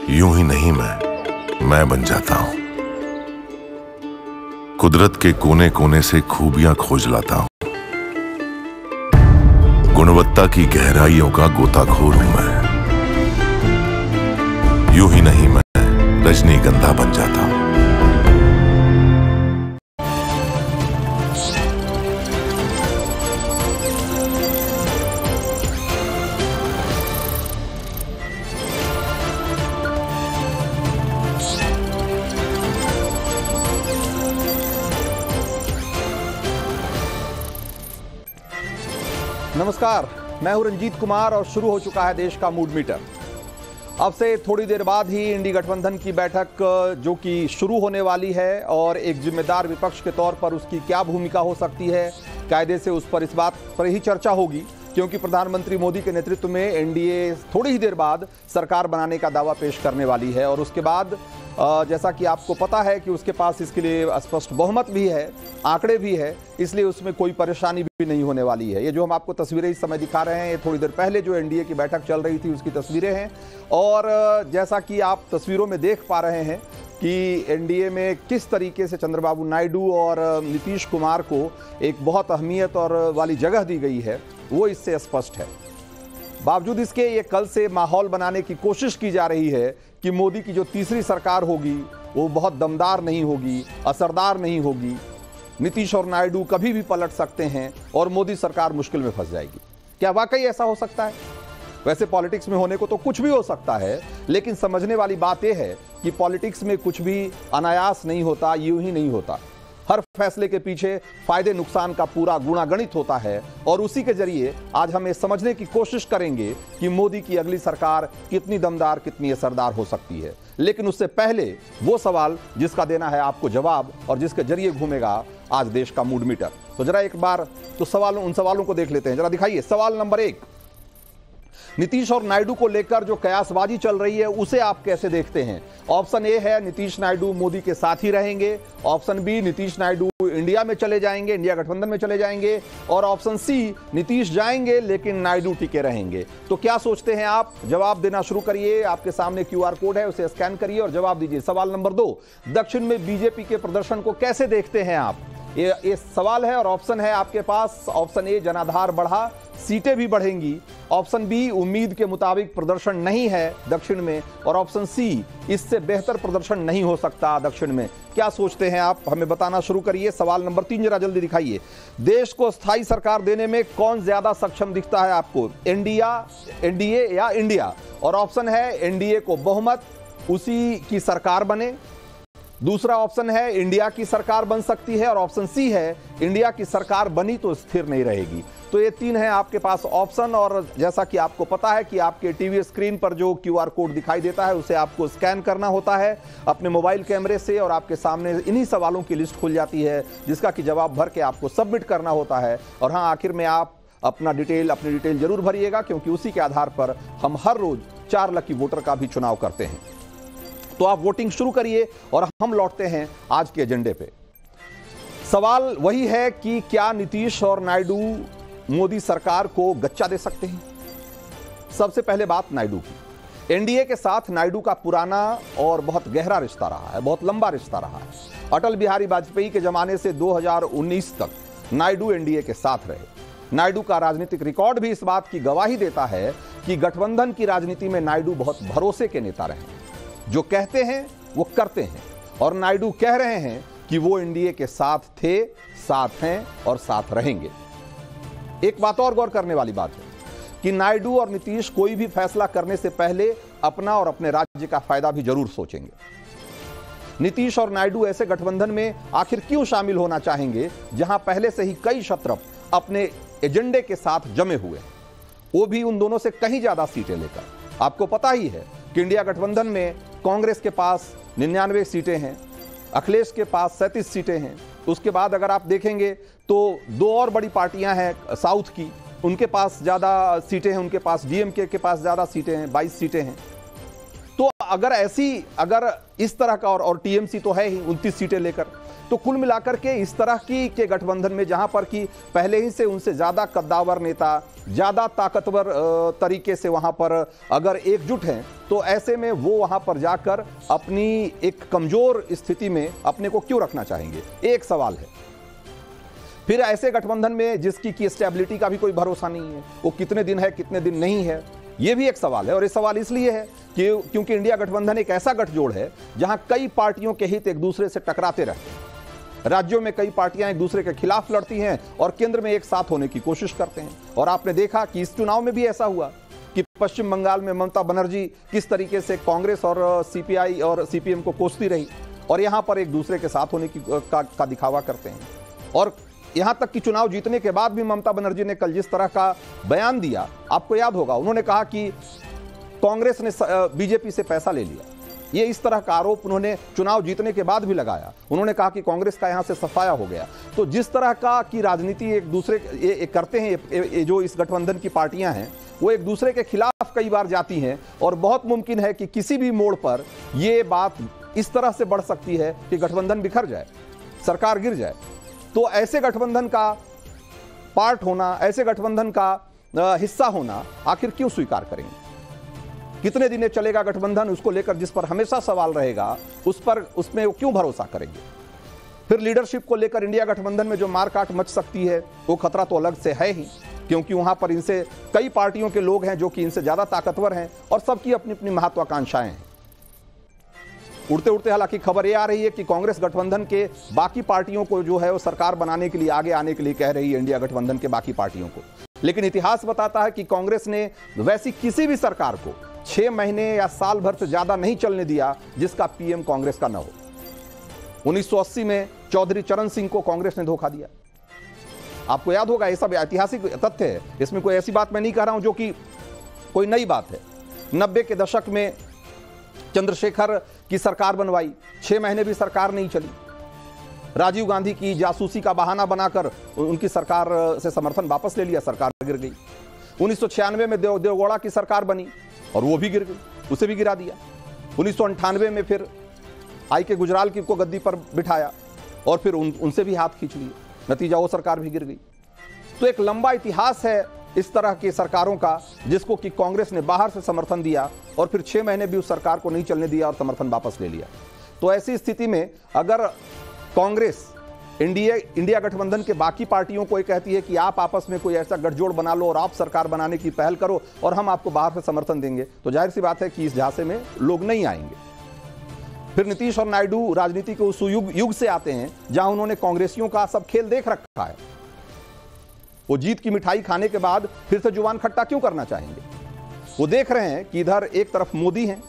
यूं ही नहीं मैं बन जाता हूं। कुदरत के कोने कोने से खूबियां खोज लाता हूं। गुणवत्ता की गहराइयों का गोताखोर हूं मैं। यूं ही नहीं मैं रजनीगंधा बन जाता हूं। नमस्कार, मैं हूं रंजीत कुमार और शुरू हो चुका है देश का मूड मीटर। अब से थोड़ी देर बाद ही इंडी गठबंधन की बैठक जो कि शुरू होने वाली है और एक जिम्मेदार विपक्ष के तौर पर उसकी क्या भूमिका हो सकती है, कायदे से उस पर इस बात पर ही चर्चा होगी, क्योंकि प्रधानमंत्री मोदी के नेतृत्व में एनडीए थोड़ी ही देर बाद सरकार बनाने का दावा पेश करने वाली है। और उसके बाद जैसा कि आपको पता है कि उसके पास इसके लिए स्पष्ट बहुमत भी है, आंकड़े भी है, इसलिए उसमें कोई परेशानी भी नहीं होने वाली है। ये जो हम आपको तस्वीरें इस समय दिखा रहे हैं, ये थोड़ी देर पहले जो एनडीए की बैठक चल रही थी उसकी तस्वीरें हैं। और जैसा कि आप तस्वीरों में देख पा रहे हैं कि एनडीए में किस तरीके से चंद्रबाबू नायडू और नीतीश कुमार को एक बहुत अहमियत और वाली जगह दी गई है, वो इससे स्पष्ट है। बावजूद इसके ये कल से माहौल बनाने की कोशिश की जा रही है कि मोदी की जो तीसरी सरकार होगी वो बहुत दमदार नहीं होगी, असरदार नहीं होगी। नीतीश और नायडू कभी भी पलट सकते हैं और मोदी सरकार मुश्किल में फंस जाएगी। क्या वाकई ऐसा हो सकता है? वैसे पॉलिटिक्स में होने को तो कुछ भी हो सकता है, लेकिन समझने वाली बात यह है कि पॉलिटिक्स में कुछ भी अनायास नहीं होता, यूं ही नहीं होता। हर फैसले के पीछे फायदे नुकसान का पूरा गुणागणित होता है और उसी के जरिए आज हम ये समझने की कोशिश करेंगे कि मोदी की अगली सरकार कितनी दमदार, कितनी असरदार हो सकती है। लेकिन उससे पहले वो सवाल जिसका देना है आपको जवाब और जिसके जरिए घूमेगा आज देश का मूड मीटर। तो जरा एक बार तो उन सवालों को देख लेते हैं। जरा दिखाइए सवाल नंबर 1, नीतीश और नायडू को लेकर जो कयासबाजी चल रही है उसे आप कैसे देखते हैं? ऑप्शन ए है नीतीश नायडू मोदी के साथ ही रहेंगे, option B Nitish Naidu India में चले जाएंगे, इंडिया गठबंधन में चले जाएंगे, और ऑप्शन सी नीतीश जाएंगे लेकिन नायडू टिके रहेंगे। तो क्या सोचते हैं आप? जवाब देना शुरू करिए। आपके सामने क्यूआर कोड है, उसे स्कैन करिए और जवाब दीजिए। सवाल नंबर 2, दक्षिण में बीजेपी के प्रदर्शन को कैसे देखते हैं आप? ये सवाल है और ऑप्शन है आपके पास। ऑप्शन ए जनाधार बढ़ा, सीटें भी बढ़ेंगी, ऑप्शन बी उम्मीद के मुताबिक प्रदर्शन नहीं है दक्षिण में, और ऑप्शन सी इससे बेहतर प्रदर्शन नहीं हो सकता दक्षिण में। क्या सोचते हैं आप? हमें बताना शुरू करिए। सवाल नंबर 3 जरा जल्दी दिखाइए। देश को स्थायी सरकार देने में कौन ज्यादा सक्षम दिखता है आपको, एनडीए या इंडिया? और ऑप्शन है एनडीए को बहुमत, उसी की सरकार बने। दूसरा ऑप्शन है इंडिया की सरकार बन सकती है, और ऑप्शन सी है इंडिया की सरकार बनी तो स्थिर नहीं रहेगी। तो ये 3 है आपके पास ऑप्शन, और जैसा कि आपको पता है कि आपके टीवी स्क्रीन पर जो क्यूआर कोड दिखाई देता है उसे आपको स्कैन करना होता है अपने मोबाइल कैमरे से, और आपके सामने इन्हीं सवालों की लिस्ट खुल जाती है जिसका कि जवाब भर के आपको सबमिट करना होता है। और हाँ, आखिर में आप अपनी डिटेल जरूर भरिएगा, क्योंकि उसी के आधार पर हम हर रोज 4 लकी वोटर का भी चुनाव करते हैं। तो आप वोटिंग शुरू करिए और हम लौटते हैं आज के एजेंडे पे। सवाल वही है कि क्या नीतीश और नायडू मोदी सरकार को गच्चा दे सकते हैं? सबसे पहले बात नायडू की। एनडीए के साथ नायडू का पुराना और बहुत गहरा रिश्ता रहा है, बहुत लंबा रिश्ता रहा है। अटल बिहारी वाजपेयी के जमाने से 2019 तक नायडू एनडीए के साथ रहे। नायडू का राजनीतिक रिकॉर्ड भी इस बात की गवाही देता है कि गठबंधन की राजनीति में नायडू बहुत भरोसे के नेता रहे। जो कहते हैं वो करते हैं, और नायडू कह रहे हैं कि वो एनडीए के साथ थे, साथ हैं और साथ रहेंगे। एक बात और गौर करने वाली बात है कि नायडू और नीतीश कोई भी फैसला करने से पहले अपना और अपने राज्य का फायदा भी जरूर सोचेंगे। नीतीश और नायडू ऐसे गठबंधन में आखिर क्यों शामिल होना चाहेंगे जहां पहले से ही कई शत्रप अपने एजेंडे के साथ जमे हुए, वो भी उन दोनों से कहीं ज्यादा सीटें लेकर। आपको पता ही है कि इंडिया गठबंधन में कांग्रेस के पास 99 सीटें हैं, अखिलेश के पास 37 सीटें हैं। उसके बाद अगर आप देखेंगे तो 2 और बड़ी पार्टियां हैं साउथ की, उनके पास ज्यादा सीटें हैं, उनके पास डीएमके के पास ज्यादा सीटें हैं, 22 सीटें हैं। तो अगर इस तरह का, और टीएमसी तो है ही 29 सीटें लेकर, तो कुल मिलाकर के इस तरह की के गठबंधन में जहां पर कि पहले ही से उनसे ज्यादा कद्दावर नेता, ज्यादा ताकतवर तरीके से वहां पर अगर एकजुट हैं, तो ऐसे में वो वहां पर जाकर अपनी एक कमजोर स्थिति में अपने को क्यों रखना चाहेंगे, एक सवाल है। फिर ऐसे गठबंधन में जिसकी की स्टेबिलिटी का भी कोई भरोसा नहीं है, वो कितने दिन है कितने दिन नहीं है, ये भी एक सवाल है। और ये सवाल इसलिए है कि क्योंकि इंडिया गठबंधन एक ऐसा गठजोड़ है जहां कई पार्टियों के हित एक दूसरे से टकराते रहते हैं। राज्यों में कई पार्टियां एक दूसरे के खिलाफ लड़ती हैं और केंद्र में एक साथ होने की कोशिश करते हैं। और आपने देखा कि इस चुनाव में भी ऐसा हुआ कि पश्चिम बंगाल में ममता बनर्जी किस तरीके से कांग्रेस और सीपीआई और सीपीएम को कोसती रही और यहां पर एक दूसरे के साथ होने का दिखावा करते हैं। और यहां तक कि चुनाव जीतने के बाद भी ममता बनर्जी ने कल जिस तरह का बयान दिया, आपको याद होगा, उन्होंने कहा कि कांग्रेस ने बीजेपी से पैसा ले लिया। ये इस तरह का आरोप उन्होंने चुनाव जीतने के बाद भी लगाया। उन्होंने कहा कि कांग्रेस का यहां से सफाया हो गया। तो जिस तरह का की राजनीति एक दूसरे करते हैं, जो इस गठबंधन की पार्टियां हैं, वो एक दूसरे के खिलाफ कई बार जाती हैं और बहुत मुमकिन है कि किसी भी मोड़ पर यह बात इस तरह से बढ़ सकती है कि गठबंधन बिखर जाए, सरकार गिर जाए। तो ऐसे गठबंधन का पार्ट होना, ऐसे गठबंधन का हिस्सा होना आखिर क्यों स्वीकार करेंगे? कितने दिन चलेगा गठबंधन, उसको लेकर जिस पर हमेशा सवाल रहेगा, उसमें वो क्यों भरोसा करेंगे? फिर लीडरशिप को लेकर इंडिया गठबंधन में जो मारकाट मच सकती है, वो खतरा तो अलग से है ही, क्योंकि वहां पर इनसे कई पार्टियों के लोग हैं जो कि इनसे ज्यादा ताकतवर हैं और सबकी अपनी अपनी महत्वाकांक्षाएं हैं। उड़ते उड़ते हालांकि खबर यह आ रही है कि कांग्रेस गठबंधन के बाकी पार्टियों को जो है वो सरकार बनाने के लिए आगे आने के लिए कह रही है, इंडिया गठबंधन के बाकी पार्टियों को। लेकिन इतिहास बताता है कि कांग्रेस ने वैसी किसी भी सरकार को 6 महीने या साल भर से ज्यादा नहीं चलने दिया जिसका पीएम कांग्रेस का न हो। 1980 में चौधरी चरण सिंह को कांग्रेस ने धोखा दिया, आपको याद होगा। ये सब ऐतिहासिक तथ्य है, इसमें कोई ऐसी बात मैं नहीं कह रहा हूं जो कि कोई नई बात है। 90 के दशक में चंद्रशेखर की सरकार बनवाई, 6 महीने भी सरकार नहीं चली। राजीव गांधी की जासूसी का बहाना बनाकर उनकी सरकार से समर्थन वापस ले लिया, सरकार गिर गई। 1996 में देवगौड़ा की सरकार बनी और वो भी गिर गई, उसे भी गिरा दिया। 1998 में फिर आई के गुजराल को गद्दी पर बिठाया और फिर उनसे भी हाथ खींच लिए, नतीजा वो सरकार भी गिर गई। तो एक लंबा इतिहास है इस तरह की सरकारों का, जिसको कि कांग्रेस ने बाहर से समर्थन दिया और फिर 6 महीने भी उस सरकार को नहीं चलने दिया और समर्थन वापस ले लिया। तो ऐसी स्थिति में अगर कांग्रेस इंडिया गठबंधन के बाकी पार्टियों को ये कहती है कि आप आपस में कोई ऐसा गठजोड़ बना लो और आप सरकार बनाने की पहल करो और हम आपको बाहर से समर्थन देंगे, तो जाहिर सी बात है कि इस झांसे में लोग नहीं आएंगे। फिर नीतीश और नायडू राजनीति के उस युग से आते हैं जहां उन्होंने कांग्रेसियों का सब खेल देख रखा है। वो जीत की मिठाई खाने के बाद फिर से जुबान खट्टा क्यों करना चाहेंगे? वो देख रहे हैं कि इधर एक तरफ मोदी हैं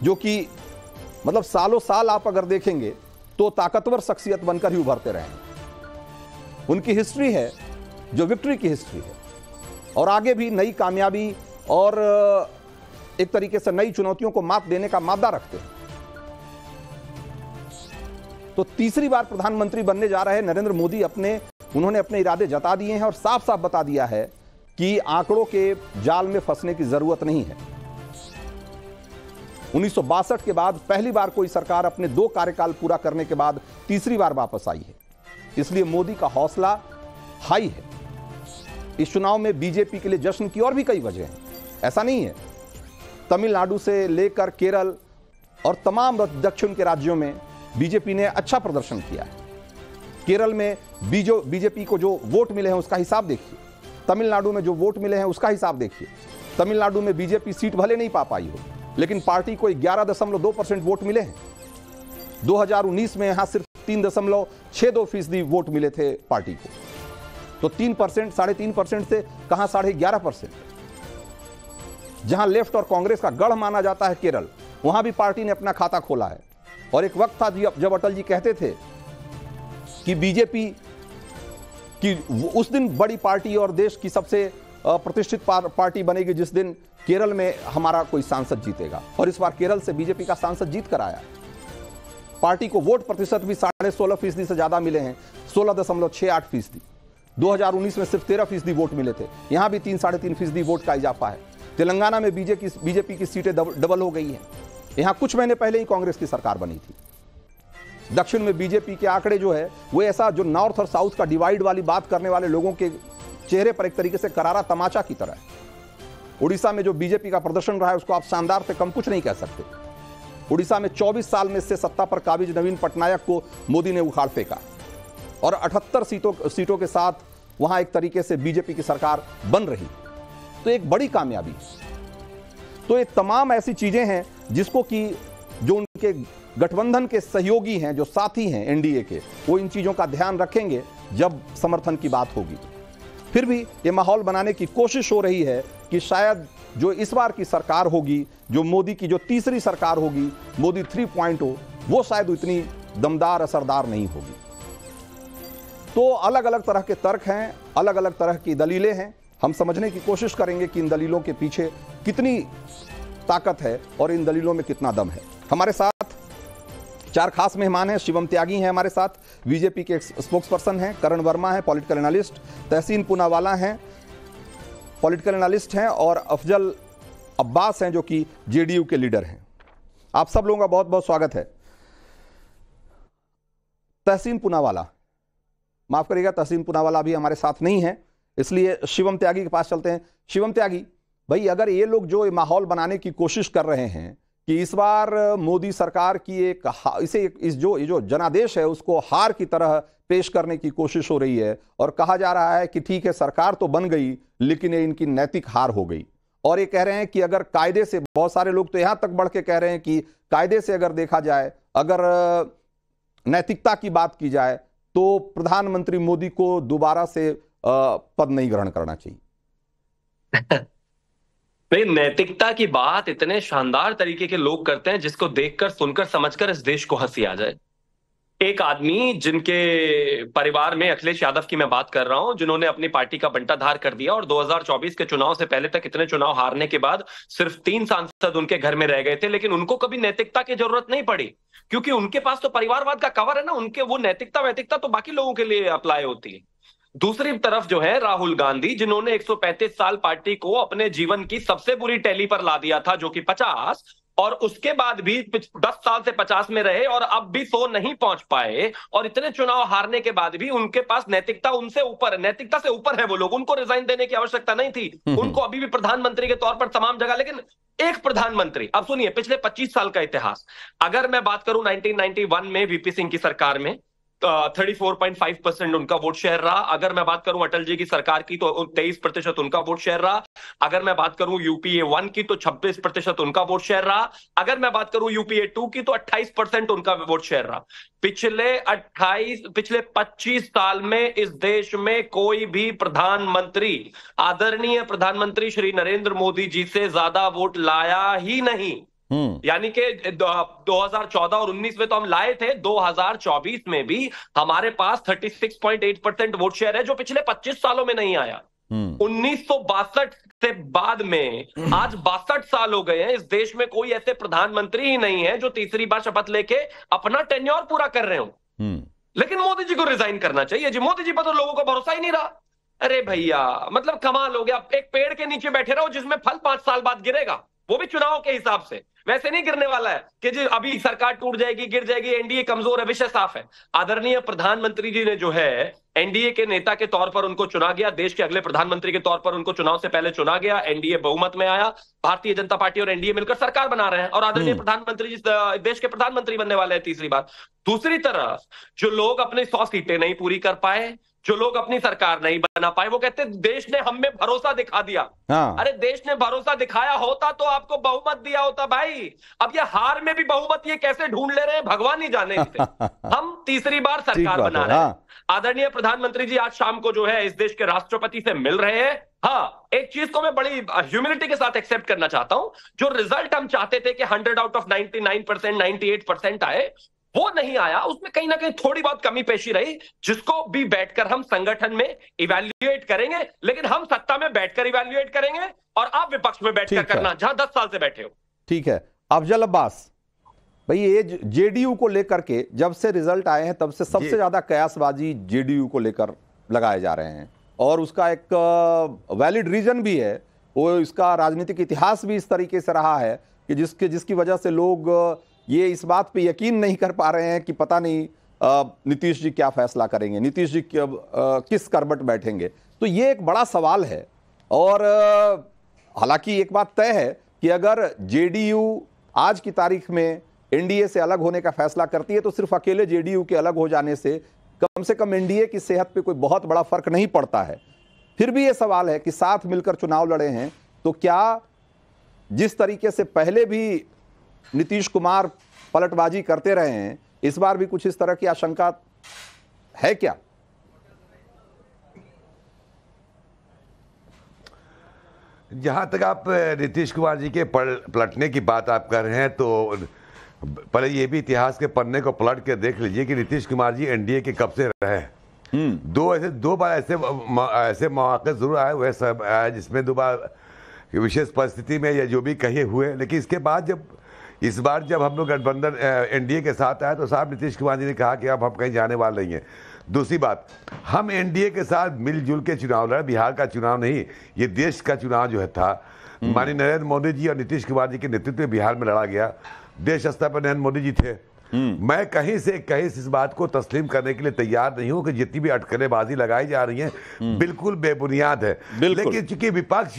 जो कि मतलब सालों साल आप अगर देखेंगे तो ताकतवर शख्सियत बनकर ही उभरते रहे हैं। उनकी हिस्ट्री है जो विक्ट्री की हिस्ट्री है और आगे भी नई कामयाबी और एक तरीके से नई चुनौतियों को मात देने का मादा रखते हैं। तो तीसरी बार प्रधानमंत्री बनने जा रहे नरेंद्र मोदी उन्होंने अपने इरादे जता दिए हैं और साफ साफ बता दिया है कि आंकड़ों के जाल में फंसने की जरूरत नहीं है। 1962 के बाद पहली बार कोई सरकार अपने 2 कार्यकाल पूरा करने के बाद तीसरी बार वापस आई है, इसलिए मोदी का हौसला हाई है। इस चुनाव में बीजेपी के लिए जश्न की और भी कई वजह हैं, ऐसा नहीं है। तमिलनाडु से लेकर केरल और तमाम दक्षिण के राज्यों में बीजेपी ने अच्छा प्रदर्शन किया है। केरल में बीजेपी को जो वोट मिले हैं उसका हिसाब देखिए, तमिलनाडु में जो वोट मिले हैं उसका हिसाब देखिए। तमिलनाडु में बीजेपी सीट भले नहीं पा पाई हो, लेकिन पार्टी को 11.2% वोट मिले हैं। 2019 में यहां सिर्फ 3.62% वोट मिले थे पार्टी को, तो 3%, 3.5% से कहां 11.5%। जहां लेफ्ट और कांग्रेस का गढ़ माना जाता है केरल, वहां भी पार्टी ने अपना खाता खोला है। और एक वक्त था जब अटल जी कहते थे कि बीजेपी की उस दिन बड़ी पार्टी और देश की सबसे प्रतिष्ठित पार्टी बनेगी जिस दिन केरल में हमारा कोई सांसद जीतेगा, और इस बार केरल से बीजेपी का सांसद जीत कर आया। पार्टी को वोट प्रतिशत भी 16.5% से ज्यादा मिले हैं, 16.68%। 2019 में सिर्फ 13% वोट मिले थे, यहां भी 3-3.5% वोट का इजाफा है। तेलंगाना में बीजेपी की सीटें डबल हो गई हैं। यहां कुछ महीने पहले ही कांग्रेस की सरकार बनी थी। दक्षिण में बीजेपी के आंकड़े जो है वो ऐसा जो नॉर्थ और साउथ का डिवाइड वाली बात करने वाले लोगों के चेहरे पर एक तरीके से करारा तमाचा की तरह है। उड़ीसा में जो बीजेपी का प्रदर्शन रहा है उसको आप शानदार से कम कुछ नहीं कह सकते। उड़ीसा में 24 साल में से सत्ता पर काबिज नवीन पटनायक को मोदी ने उखाड़ फेंका और 78 सीटों के साथ वहां एक तरीके से बीजेपी की सरकार बन रही, तो एक बड़ी कामयाबी। तो ये तमाम ऐसी चीजें हैं जिसको कि जो उनके गठबंधन के सहयोगी हैं, जो साथी हैं एनडीए के, वो इन चीजों का ध्यान रखेंगे जब समर्थन की बात होगी। फिर भी ये माहौल बनाने की कोशिश हो रही है कि शायद जो इस बार की सरकार होगी, जो मोदी की जो तीसरी सरकार होगी, मोदी 3.0, वो शायद इतनी दमदार असरदार नहीं होगी। तो अलग अलग तरह के तर्क हैं, अलग अलग तरह की दलीलें हैं। हम समझने की कोशिश करेंगे कि इन दलीलों के पीछे कितनी ताकत है और इन दलीलों में कितना दम है। हमारे साथ 4 खास मेहमान हैं। शिवम त्यागी हैं हमारे साथ, बीजेपी के स्पोक्स पर्सन हैं। करण वर्मा हैं, पॉलिटिकल एनालिस्ट। तहसीन पूनावाला हैं, पॉलिटिकल एनालिस्ट हैं। और अफजल अब्बास हैं जो कि जेडीयू के लीडर हैं। आप सब लोगों का बहुत बहुत स्वागत है। तहसीन पूनावाला, माफ करिएगा, तहसीन पूनावाला भी हमारे साथ नहीं है, इसलिए शिवम त्यागी के पास चलते हैं। शिवम त्यागी भाई, अगर ये लोग जो माहौल बनाने की कोशिश कर रहे हैं कि इस बार मोदी सरकार की ये जो जनादेश है उसको हार की तरह पेश करने की कोशिश हो रही है और कहा जा रहा है कि ठीक है सरकार तो बन गई लेकिन ये इनकी नैतिक हार हो गई, और ये कह रहे हैं कि अगर कायदे से, बहुत सारे लोग तो यहां तक बढ़ के कह रहे हैं कि कायदे से अगर देखा जाए, अगर नैतिकता की बात की जाए तो प्रधानमंत्री मोदी को दोबारा से पद नहीं ग्रहण करना चाहिए। भाई, नैतिकता की बात इतने शानदार तरीके के लोग करते हैं जिसको देखकर, सुनकर, समझकर इस देश को हंसी आ जाए। एक आदमी जिनके परिवार में, अखिलेश यादव की मैं बात कर रहा हूं, जिन्होंने अपनी पार्टी का बंटाधार कर दिया और 2024 के चुनाव से पहले तक इतने चुनाव हारने के बाद सिर्फ 3 सांसद उनके घर में रह गए थे, लेकिन उनको कभी नैतिकता की जरूरत नहीं पड़ी क्योंकि उनके पास तो परिवारवाद का कवर है ना। उनके वो नैतिकता तो बाकी लोगों के लिए अप्लाई होती है। दूसरी तरफ जो है राहुल गांधी, जिन्होंने 135 साल पार्टी को अपने जीवन की सबसे बुरी टैली पर ला दिया था, जो कि 50, और उसके बाद भी 10 साल से 50 में रहे और अब भी 100 नहीं पहुंच पाए, और इतने चुनाव हारने के बाद भी उनके पास नैतिकता उनसे ऊपर है, नैतिकता से ऊपर है वो लोग। उनको रिजाइन देने की आवश्यकता नहीं थी, उनको अभी भी प्रधानमंत्री के तौर पर तमाम जगह। लेकिन एक प्रधानमंत्री, अब सुनिए, पिछले 25 साल का इतिहास, अगर मैं बात करूं 1991 में वीपी सिंह की सरकार में 34.5% उनका वोट शेयर रहा। अगर मैं बात करूं अटल जी की सरकार की तो 23% उनका वोट शेयर रहा। अगर मैं बात करूं यूपीए 1 की तो 26% उनका वोट शेयर रहा। अगर मैं बात करूं यूपीए 2 की तो 28% उनका वोट शेयर रहा। पिछले 25 साल में इस देश में कोई भी प्रधानमंत्री, आदरणीय प्रधानमंत्री श्री नरेंद्र मोदी जी से ज्यादा वोट लाया ही नहीं। यानी कि 2014 और 19 में तो हम लाए थे, 2024 में भी हमारे पास 36.8% वोट शेयर है, जो पिछले 25 सालों में नहीं आया। 1962 से बाद में आज 62 साल हो गए हैं। इस देश में कोई ऐसे प्रधानमंत्री ही नहीं है जो तीसरी बार शपथ लेके अपना टेन्योर पूरा कर रहे हो। लेकिन मोदी जी को रिजाइन करना चाहिए जी। मोदी जी पर तो लोगों को भरोसा ही नहीं रहा। अरे भैया, मतलब कमाल हो गया। एक पेड़ के नीचे बैठे रहो जिसमें फल 5 साल बाद गिरेगा, वो भी चुनाव के हिसाब से। वैसे नहीं गिरने वाला है कि जी अभी सरकार टूट जाएगी, गिर जाएगी, एनडीए कमजोर है। विषय साफ है। आदरणीय प्रधानमंत्री जी ने जो है एनडीए के नेता के तौर पर उनको चुना गया, देश के अगले प्रधानमंत्री के तौर पर उनको चुनाव से पहले चुना गया। एनडीए बहुमत में आया, भारतीय जनता पार्टी और एनडीए मिलकर सरकार बना रहे हैं और आदरणीय प्रधानमंत्री जी देश के प्रधानमंत्री बनने वाले हैं तीसरी बार। दूसरी तरफ जो लोग अपने 100 सीटें नहीं पूरी कर पाए, जो लोग अपनी सरकार नहीं बना पाए, वो कहते देश ने हम में भरोसा दिखा दिया। अरे देश ने भरोसा दिखाया होता तो आपको बहुमत दिया होता भाई। अब ये हार में भी बहुमत ये कैसे ढूंढ ले रहे हैं भगवान ही जाने। हम तीसरी बार सरकार बना रहे हैं। आदरणीय प्रधानमंत्री जी आज शाम को जो है इस देश के राष्ट्रपति से मिल रहे हैं। हाँ, एक चीज को मैं बड़ी ह्यूमिलिटी के साथ एक्सेप्ट करना चाहता हूं, जो रिजल्ट हम चाहते थे कि 100 आउट ऑफ 99%, 98% आए, वो नहीं आया। उसमें कहीं ना कहीं थोड़ी बहुत कमी पेशी रही, जिसको भी बैठकर हम संगठन में इवैल्यूएट करेंगे। लेकिन हम सत्ता में बैठकर इवैल्यूएट करेंगे और आप विपक्ष में बैठकर करना, जहां 10 साल से बैठे हो। ठीक है। अफजल अब्बास भाई, ये जेडीयू को लेकर के जब से रिजल्ट आए हैं तब से सबसे ज्यादा कयासबाजी जेडीयू को लेकर लगाए जा रहे हैं, और उसका एक वैलिड रीजन भी है। वो इसका राजनीतिक इतिहास भी इस तरीके से रहा है कि जिसकी वजह से लोग ये इस बात पे यकीन नहीं कर पा रहे हैं कि पता नहीं नीतीश जी क्या फैसला करेंगे, नीतीश जी किस करवट बैठेंगे। तो ये एक बड़ा सवाल है। और हालांकि एक बात तय है कि अगर जेडीयू आज की तारीख में एनडीए से अलग होने का फैसला करती है तो सिर्फ अकेले जेडीयू के अलग हो जाने से कम एनडीए की सेहत पे कोई बहुत बड़ा फर्क नहीं पड़ता है। फिर भी ये सवाल है कि साथ मिलकर चुनाव लड़े हैं तो क्या जिस तरीके से पहले भी नीतीश कुमार पलटबाजी करते रहे हैं, इस बार भी कुछ इस तरह की आशंका है क्या? जहां तक आप नीतीश कुमार जी के पलटने की बात आप कर रहे हैं तो पहले ये भी इतिहास के पन्ने को पलट के देख लीजिए कि नीतीश कुमार जी एनडीए के कब से रहे। दो बार ऐसे मौके जरूर आए हुए सब जिसमें 2 बार विशेष परिस्थिति में ये जो भी कहे हुए, लेकिन इसके बाद इस बार जब हम लोग गठबंधन एनडीए के साथ आए तो साहब नीतीश कुमार जी ने कहा कि अब हम कहीं जाने वाले नहीं हैं। दूसरी बात, हम एनडीए के साथ मिलजुल के चुनाव लड़े, बिहार का चुनाव नहीं, ये देश का चुनाव जो है था माननीय नरेंद्र मोदी जी और नीतीश कुमार जी के नेतृत्व में बिहार में लड़ा गया। देश स्तर पर नरेंद्र मोदी जी थे। मैं कहीं से इस बात को तस्लीम करने के लिए तैयार नहीं हूं कि जितनी भी अटकलेबाजी लगाई जा रही है बिल्कुल बेबुनियाद है। लेकिन चूंकि विपक्ष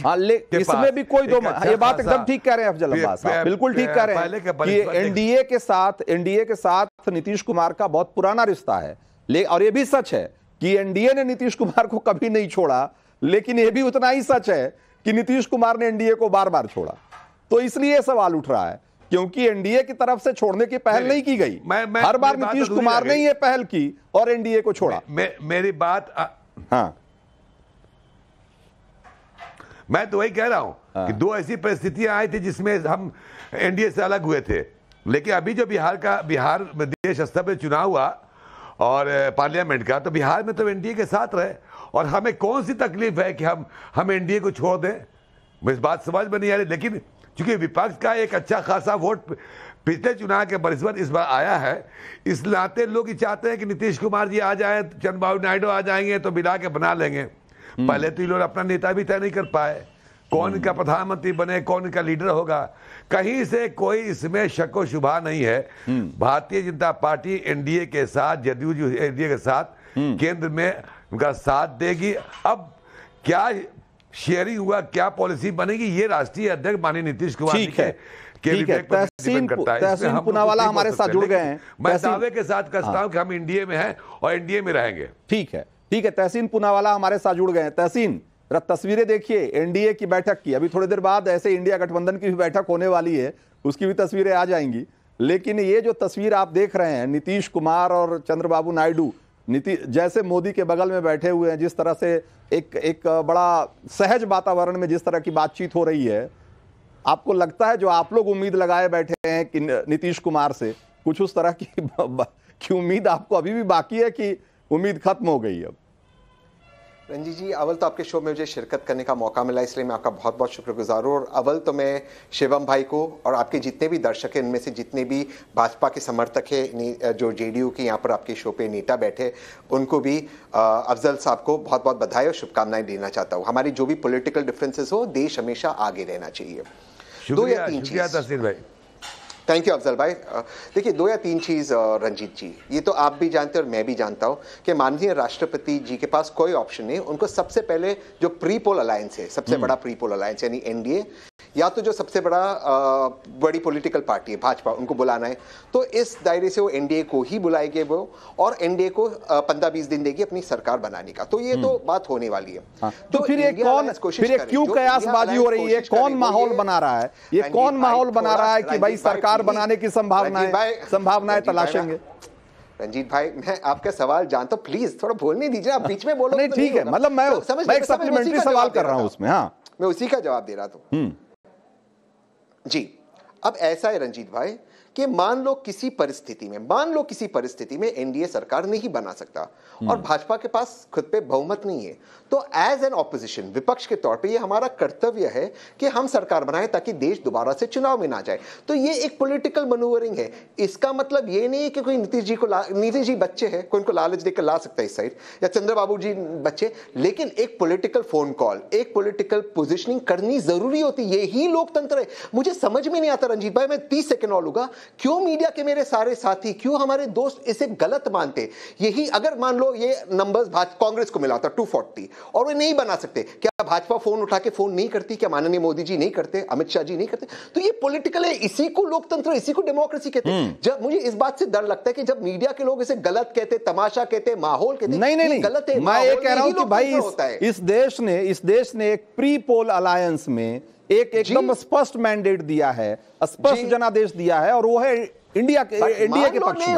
इसमें भी कोई दो ये बात एकदम ठीक कह रहे हैं अफजल अब्बास साहब, बिल्कुल ठीक कह रहे हैं कि एनडीए के साथ नीतीश कुमार का बहुत पुराना रिश्ता है। और ये भी सच है कि एनडीए ने नीतीश कुमार को कभी नहीं छोड़ा, लेकिन ये भी उतना ही सच है कि नीतीश कुमार ने एनडीए को बार बार छोड़ा। तो इसलिए सवाल उठ रहा है क्योंकि एनडीए की तरफ से छोड़ने की पहल नहीं की गई। हर बार नीतीश कुमार ने ये पहल की और एनडीए को छोड़ा। मेरी बात हाँ, मैं तो वही कह रहा हूं कि 2 ऐसी परिस्थितियां आई थी जिसमें हम एनडीए से अलग हुए थे। लेकिन अभी जो बिहार में देश स्तर पर चुनाव हुआ और पार्लियामेंट का, तो बिहार में तो एनडीए के साथ रहे और हमें कौन सी तकलीफ है कि हम एनडीए को छोड़ दें। मैं इस बात समझ में नहीं आ रही, लेकिन चूंकि विपक्ष का एक अच्छा खासा वोट पिछले चुनाव के बनिस्बत इस बार आया है, इस नाते लोग चाहते हैं कि नीतीश कुमार जी आ जाए, चंद्रबाबू नायडू आ जाएंगे तो मिला के बना लेंगे। पहले तो ये लोग अपना नेता भी तय नहीं कर पाए, कौन इनका प्रधानमंत्री बने, कौन इनका लीडर होगा। कहीं से कोई इसमें शक व शुबा नहीं है। भारतीय जनता पार्टी एनडीए के साथ, जदयू जो एनडीए के साथ केंद्र में उनका साथ देगी। अब क्या शेयरिंग हुआ, क्या पॉलिसी बनेगी, ये राष्ट्रीय अध्यक्ष माननीय नीतीश कुमार जी के विवेक पर डिपेंड करता है। तहसीन पुनावाला हमारे साथ जुड़ गए हैं। मैं दावे के साथ कहता हूं कि हम एनडीए में हैं और एनडीए में रहेंगे। ठीक है, तहसीन पुनावाला हमारे साथ जुड़ गए हैं। तहसीन, तस्वीरें देखिए एनडीए की बैठक की। अभी थोड़ी देर बाद ऐसे इंडिया गठबंधन की भी बैठक होने वाली है, उसकी भी तस्वीरें आ जाएंगी। लेकिन ये जो तस्वीर आप देख रहे हैं, नीतीश कुमार और चंद्रबाबू नायडू जैसे मोदी के बगल में बैठे हुए हैं, जिस तरह से एक बड़ा सहज वातावरण में जिस तरह की बातचीत हो रही है, आपको लगता है जो आप लोग उम्मीद लगाए बैठे हैं कि नीतीश कुमार से, कुछ उस तरह की उम्मीद आपको अभी भी बाकी है कि उम्मीद खत्म हो गई? अब रंजीत जी, अव्वल तो आपके शो में मुझे शिरकत करने का मौका मिला, इसलिए मैं आपका बहुत बहुत शुक्रगुजार हूँ। और अव्वल तो मैं शिवम भाई को और आपके जितने भी दर्शक हैं, इनमें से जितने भी भाजपा के समर्थक हैं, जो जेडीयू के यहाँ पर आपके शो पे नेता बैठे, उनको भी अफजल साहब को बहुत बहुत बधाई और शुभकामनाएं देना चाहता हूँ। हमारी जो भी पॉलिटिकल डिफरेंसेस हो, देश हमेशा आगे रहना चाहिए। 2 या 3 चीज। थैंक यू अफजल भाई। देखिए 2 या 3 चीज़ रंजीत जी, ये तो आप भी जानते हैं और मैं भी जानता हूँ कि माननीय राष्ट्रपति जी के पास कोई ऑप्शन नहीं। उनको सबसे पहले जो प्री पोल अलायंस है, सबसे बड़ा प्री पोल अलायंस यानी एनडीए, या तो जो सबसे बड़ी पॉलिटिकल पार्टी है भाजपा, उनको बुलाना है। तो इस दायरे से वो एनडीए को ही बुलाएंगे वो, और एनडीए को 15-20 दिन देगी अपनी सरकार बनाने का। तो ये तो बात होने वाली है। हाँ। तो फिर ये क्यों कयासबाजी हो रही है? कौन माहौल बना रहा है? ये कौन माहौल बना रहा है कि भाई सरकार बनाने की संभावनाएं तलाशेंगे? रंजीत भाई, मैं आपका सवाल जानता हूं, प्लीज थोड़ा बोलने दीजिए। आप बीच में बोलो नहीं, ठीक है, मतलब मैं एक सप्लीमेंट्री सवाल कर रहा हूं उसमें। हाँ, मैं उसी का जवाब दे रहा था जी। अब ऐसा है रंजीत भाई कि मान लो किसी परिस्थिति में एनडीए सरकार नहीं बना सकता और भाजपा के पास खुद पे बहुमत नहीं है, तो एज एन ऑपोजिशन, विपक्ष के तौर पे ये हमारा कर्तव्य है कि हम सरकार बनाएं ताकि देश दोबारा से चुनाव में ना जाए। तो ये एक पॉलिटिकल मैनूवरिंग है। इसका मतलब ये नहीं है कि कोई नीतीश जी बच्चे हैं, कोई उनको लालच देकर ला सकता है इस साइड, या चंद्रबाबू जी बच्चे, लेकिन एक पॉलिटिकल फोन कॉल, एक पॉलिटिकल पोजिशनिंग करनी जरूरी होती है। यही लोकतंत्र है। मुझे समझ में नहीं आता रंजीत भाई, मैं 30 सेकंड और लूंगा। क्यों मीडिया के मेरे सारे साथी, क्यों हमारे दोस्त इसे गलत मानते? यही अगर मान लो ये नंबर्स कांग्रेस को मिला था 240 और वे नहीं बना सकते, क्या भाजपा फोन उठा के फोन नहीं करती? क्या माननीय मोदी जी नहीं करते? अमित शाह जी नहीं करते? तो ये पॉलिटिकल है, इसी को लोकतंत्र, इसी को डेमोक्रेसी कहते हैं। जब मुझे इस बात से डर लगता है कि जब मीडिया के लोग इसे गलत कहते, तमाशा कहते, माहौल कहते, नहीं गलत है। मैं ये कह रहा हूं कि भाई इस देश ने एक प्री पोल अलायंस में एक एकदम स्पष्ट मैंडेट दिया है, स्पष्ट जनादेश दिया है, और वो है इंडिया के एनडीए के पक्ष में,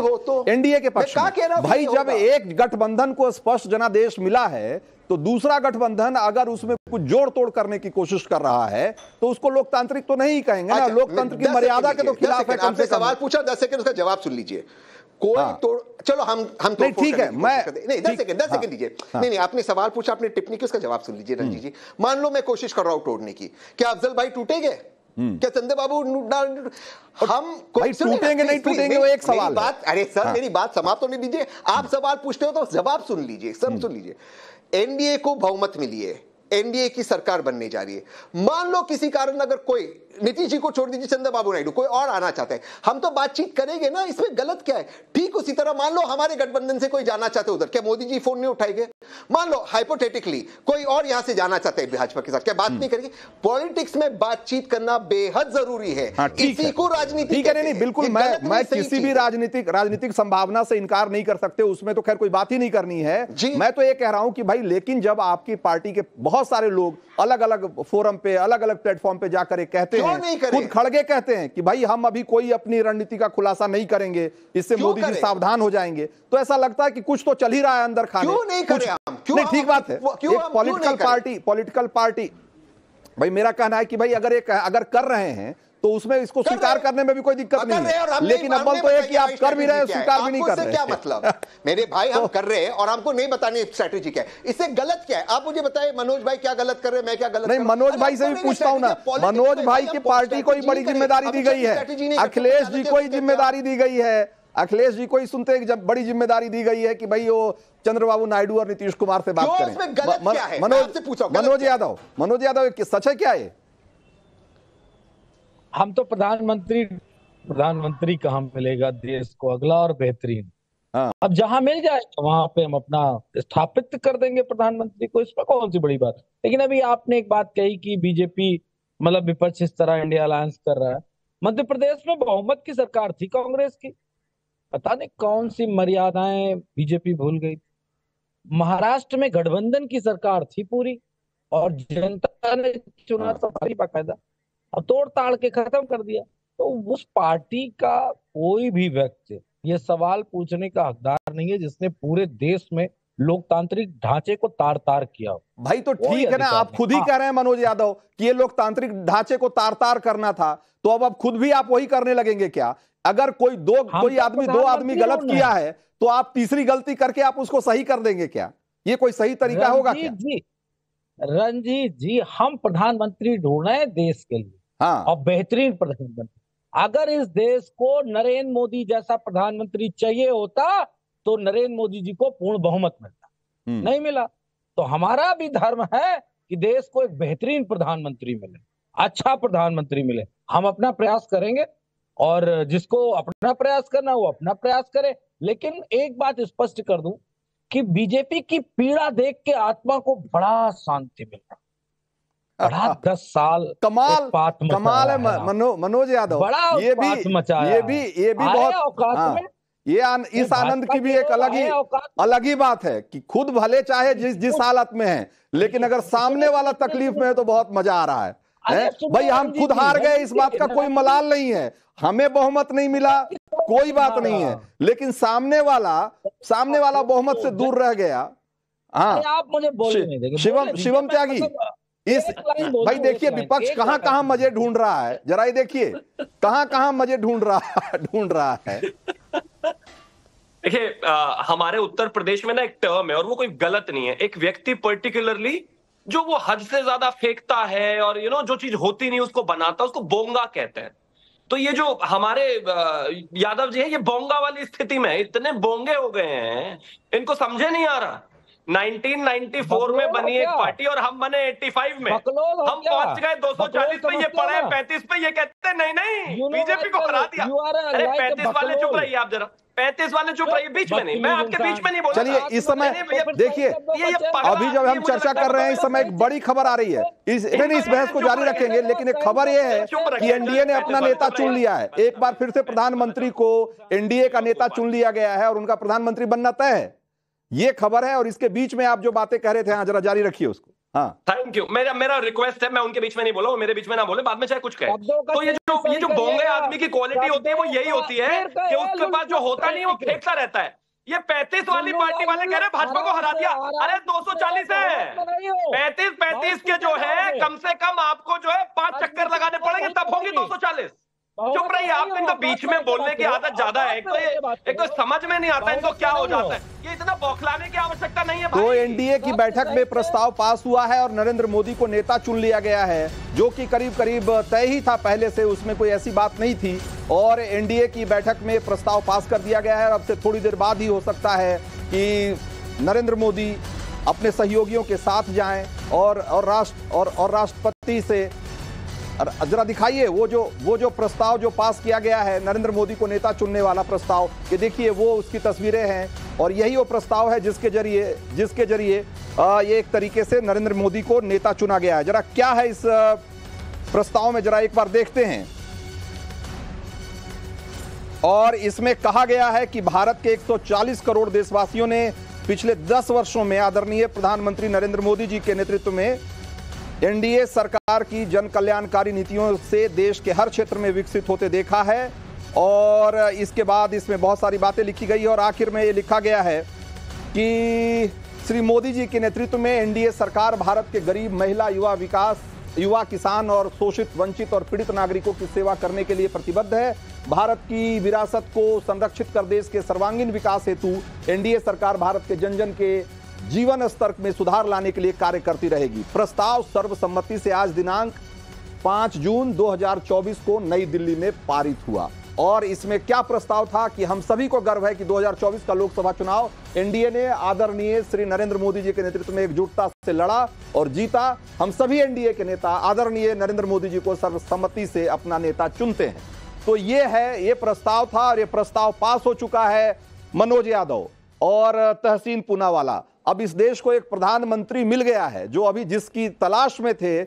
एनडीए के पक्ष में। भाई जब एक गठबंधन को स्पष्ट जनादेश मिला है तो दूसरा गठबंधन अगर उसमें कुछ जोड़ तोड़ करने की कोशिश कर रहा है तो उसको लोकतांत्रिक तो नहीं कहेंगे ना, लोकतंत्र की मर्यादा के तो खिलाफ है। आपने सवाल पूछा, 10 सेकंड उसका जवाब सुन लीजिए। कोई तोड़, चलो हम नहीं, ठीक है, मैं नहीं 10 सेकंड दीजिए। नहीं, आपने सवाल पूछा, आपने टिप्पणी की, उसका जवाब सुन लीजिए रंजीत जी। मान लो मैं कोशिश कर रहा हूं तोड़ने की, क्या अफजल भाई टूटेंगे? क्या चंदे बाबू हम टूटेंगे नहीं टूटेंगे, वो एक सवाल बात। अरे सर मेरी बात समाप्त होने दीजिए। आप सवाल पूछते हो तो जवाब सुन लीजिए, सब सुन लीजिए। एनडीए को बहुमत मिली है, एनडीए की सरकार बनने जा रही है। मान लो किसी कारण अगर कोई, नीतीश जी को छोड़ दीजिए, चंद्रबाबू नायडू, कोई और आना चाहता है, हम तो बातचीत करेंगे ना, इसमें गलत क्या है? ठीक उसी तरह मान लो हमारे गठबंधन से कोई जाना चाहते उधर, क्या मोदी जी फोन नहीं उठाएंगे? मान लो हाइपोथेटिकली कोई और यहां से जाना चाहते हैं भाजपा के साथ, क्या बात नहीं करेंगे? पॉलिटिक्स में बातचीत करना बेहद जरूरी है। इसी को राजनीति, ठीक है, नहीं बिल्कुल, मैं किसी भी राजनीतिक संभावना से इनकार नहीं कर सकते, उसमें तो खैर कोई बात ही नहीं करनी है। मैं तो ये कह रहा हूं कि भाई लेकिन जब आपकी पार्टी के बहुत सारे लोग अलग अलग फोरम पे, अलग अलग प्लेटफॉर्म पे जाकर कहते हैं, खुद खड़गे कहते हैं कि भाई हम अभी कोई अपनी रणनीति का खुलासा नहीं करेंगे, इससे मोदी जी सावधान हो जाएंगे, तो ऐसा लगता है कि कुछ तो चल ही रहा है अंदर खाने। क्यों नहीं करें हम? नहीं, ठीक बात है। एक पॉलिटिकल पार्टी, भाई मेरा कहना है कि भाई अगर कर रहे हैं तो उसमें इसको स्वीकार करने में भी कोई दिक्कत नहीं है, लेकिन अव्वल तो है कि आप कर भी रहे हैं, स्वीकार भी नहीं कर रहे। क्या मतलब मेरे भाई, हम कर रहे हैं और हमको नहीं बतानी स्ट्रेटेजी क्या है, इससे गलत क्या है? आप मुझे बताइए, मनोज भाई क्या गलत कर रहे हैं, मैं क्या गलत? नहीं, मनोज भाई से भी पूछता हूं ना। मनोज भाई की पार्टी को ही बड़ी जिम्मेदारी दी गई है, अखिलेश जी को ही जिम्मेदारी दी गई है, अखिलेश जी को ही सुनते जब बड़ी जिम्मेदारी दी गई है कि भाई वो चंद्रबाबू नायडू और नीतीश कुमार से बात करें। मनोज यादव सच है क्या ये? हम तो प्रधानमंत्री कहाँ मिलेगा देश को अगला और बेहतरीन। अब जहां मिल जाए वहां पे हम अपना स्थापित कर देंगे प्रधानमंत्री को, इसमें कौन सी बड़ी बात। लेकिन अभी आपने एक बात कही कि बीजेपी मतलब विपक्ष इस तरह इंडिया अलायंस कर रहा है। मध्य प्रदेश में बहुमत की सरकार थी कांग्रेस की, पता नहीं कौन सी मर्यादाएं बीजेपी भूल गई। महाराष्ट्र में गठबंधन की सरकार थी पूरी, और जनता ने चुना था भारी बाकायदा, अब तोड़ ताड़ के खत्म कर दिया। तो उस पार्टी का कोई भी व्यक्ति ये सवाल पूछने का हकदार नहीं है जिसने पूरे देश में लोकतांत्रिक ढांचे को तार तार किया। भाई तो ठीक है ना, आप खुद ही कह रहे हैं मनोज यादव कि ये लोकतांत्रिक ढांचे को तार तार करना था, तो अब खुद भी आप वही करने लगेंगे क्या? अगर कोई दो आदमी गलत किया है तो आप तीसरी गलती करके आप उसको सही कर देंगे क्या? ये कोई सही तरीका होगा क्या? रंजीत जी, हम प्रधानमंत्री ढूंढ रहे हैं देश के लिए, और बेहतरीन प्रधानमंत्री। अगर इस देश को नरेंद्र मोदी जैसा प्रधानमंत्री चाहिए होता तो नरेंद्र मोदी जी को पूर्ण बहुमत मिलता, नहीं मिला। तो हमारा भी धर्म है कि देश को एक बेहतरीन प्रधानमंत्री मिले, अच्छा प्रधानमंत्री मिले। हम अपना प्रयास करेंगे, और जिसको अपना प्रयास करना वो अपना प्रयास करे। लेकिन एक बात स्पष्ट कर दूं कि बीजेपी की पीड़ा देख के आत्मा को बड़ा शांति मिल रहा, बड़ा 10 साल कमाल है मनोज यादव, ये भी बहुत, इस आनंद की भी एक अलग ही बात है कि खुद भले चाहे जिस हालत में है, लेकिन अगर सामने वाला तकलीफ में है तो बहुत मजा आ रहा है। भाई हम खुद हार गए, इस बात का कोई मलाल नहीं है, हमें बहुमत नहीं मिला कोई बात नहीं है, लेकिन सामने वाला बहुमत से दूर रह गया। हाँ, आप मुझे बोलने नहीं देंगे। शिवम त्यागी, भाई देखिए विपक्ष कहां मजे ढूंढ रहा है, जरा ये देखिए कहां मजे ढूंढ रहा है। देखिए हमारे उत्तर प्रदेश में ना एक टर्म है, और वो कोई गलत नहीं है, एक व्यक्ति पर्टिकुलरली जो वो हद से ज्यादा फेंकता है और जो चीज होती नहीं उसको बनाता है, उसको बोंगा कहते हैं। तो ये जो हमारे यादव जी है, ये बोंगा वाली स्थिति में इतने बोंगे हो गए हैं, इनको समझे नहीं आ रहा। 1994 में बनी एक पार्टी और हम बने 85 में, हम पहुंच गए 240 पे, ये पड़े 35 पे, ये कहते हैं नहीं बीजेपी को हरा दिया। अरे 35 वाले चुप रहिए आप जरा, 35 वाले चुप रहिए, बीच में नहीं, मैं आपके बीच में नहीं बोल। चलिए इस समय देखिए, अभी जब हम चर्चा कर रहे हैं, इस समय एक बड़ी खबर आ रही है, इस बहस को जारी रखेंगे, लेकिन एक खबर यह है कि एनडीए ने अपना नेता चुन लिया है। एक बार फिर से प्रधानमंत्री को एनडीए का नेता चुन लिया गया है और उनका प्रधानमंत्री बनना तय है, ये खबर है। और इसके बीच में आप जो बातें कह रहे थे, हाँ जरा जारी रखिए उसको। हाँ थैंक यू, मेरा रिक्वेस्ट है, मैं उनके बीच में नहीं बोला, वो मेरे बीच में ना बोले, बाद में चाहे कुछ कहे। तो ये जो बोंगे आदमी की क्वालिटी होती है वो यही होती है कि उसके पास जो होता नहीं वो फेंकता रहता है। ये 35 वाली पार्टी वाले कह रहे हैं भाजपा को हरा दिया, अरे 240 है, 35 के जो है कम से कम आपको जो है 5 चक्कर लगाने पड़ेंगे तब होंगी 240। चुप रहिए आप, इनको बीच में बोलने की आदत ज्यादा है। एक तो समझ में नहीं आता इनको क्या हो जाता है, ये इतना बौखलाने की आवश्यकता नहीं है भाई। तो एनडीए की बैठक में प्रस्ताव पास हुआ है और नरेंद्र मोदी को नेता चुन लिया गया है, जो कि करीब करीब तय ही था पहले से, उसमें कोई ऐसी बात नहीं थी। और एनडीए की बैठक में प्रस्ताव पास कर दिया गया है। अब से थोड़ी देर बाद ही हो सकता है कि नरेंद्र मोदी अपने सहयोगियों के साथ जाएं और राष्ट्रपति से जरा दिखाइए वो जो प्रस्ताव जो पास किया गया है, नरेंद्र मोदी को नेता चुनने वाला प्रस्ताव, ये देखिए वो उसकी तस्वीरें हैं और यही वो प्रस्ताव है जिसके जरिए ये एक तरीके से नरेंद्र मोदी को नेता चुना गया है। जरा क्या है इस प्रस्ताव में, जरा एक बार देखते हैं। और इसमें कहा गया है कि भारत के 140 करोड़ देशवासियों ने पिछले 10 वर्षों में आदरणीय प्रधानमंत्री नरेंद्र मोदी जी के नेतृत्व में एनडीए सरकार की जन कल्याणकारी नीतियों से देश के हर क्षेत्र में विकसित होते देखा है। और इसके बाद इसमें बहुत सारी बातें लिखी गई और आखिर में ये लिखा गया है कि श्री मोदी जी के नेतृत्व में एनडीए सरकार भारत के गरीब, महिला, युवा, किसान और शोषित, वंचित और पीड़ित नागरिकों की सेवा करने के लिए प्रतिबद्ध है। भारत की विरासत को संरक्षित कर देश के सर्वांगीण विकास हेतु एनडीए सरकार भारत के जन जन के जीवन स्तर में सुधार लाने के लिए कार्य करती रहेगी। प्रस्ताव सर्वसम्मति से आज दिनांक 5 जून 2024 को नई दिल्ली में पारित हुआ। और इसमें क्या प्रस्ताव था कि हम सभी को गर्व है कि 2024 का लोकसभा चुनाव एनडीए ने आदरणीय श्री नरेंद्र मोदी जी के नेतृत्व में एकजुटता से लड़ा और जीता। हम सभी एनडीए के नेता आदरणीय नरेंद्र मोदी जी को सर्वसम्मति से अपना नेता चुनते हैं। तो ये प्रस्ताव था और ये प्रस्ताव पास हो चुका है। मनोज यादव और तहसीन पूनावाला, अब इस देश को एक प्रधानमंत्री मिल गया है जो अभी जिसकी तलाश में थे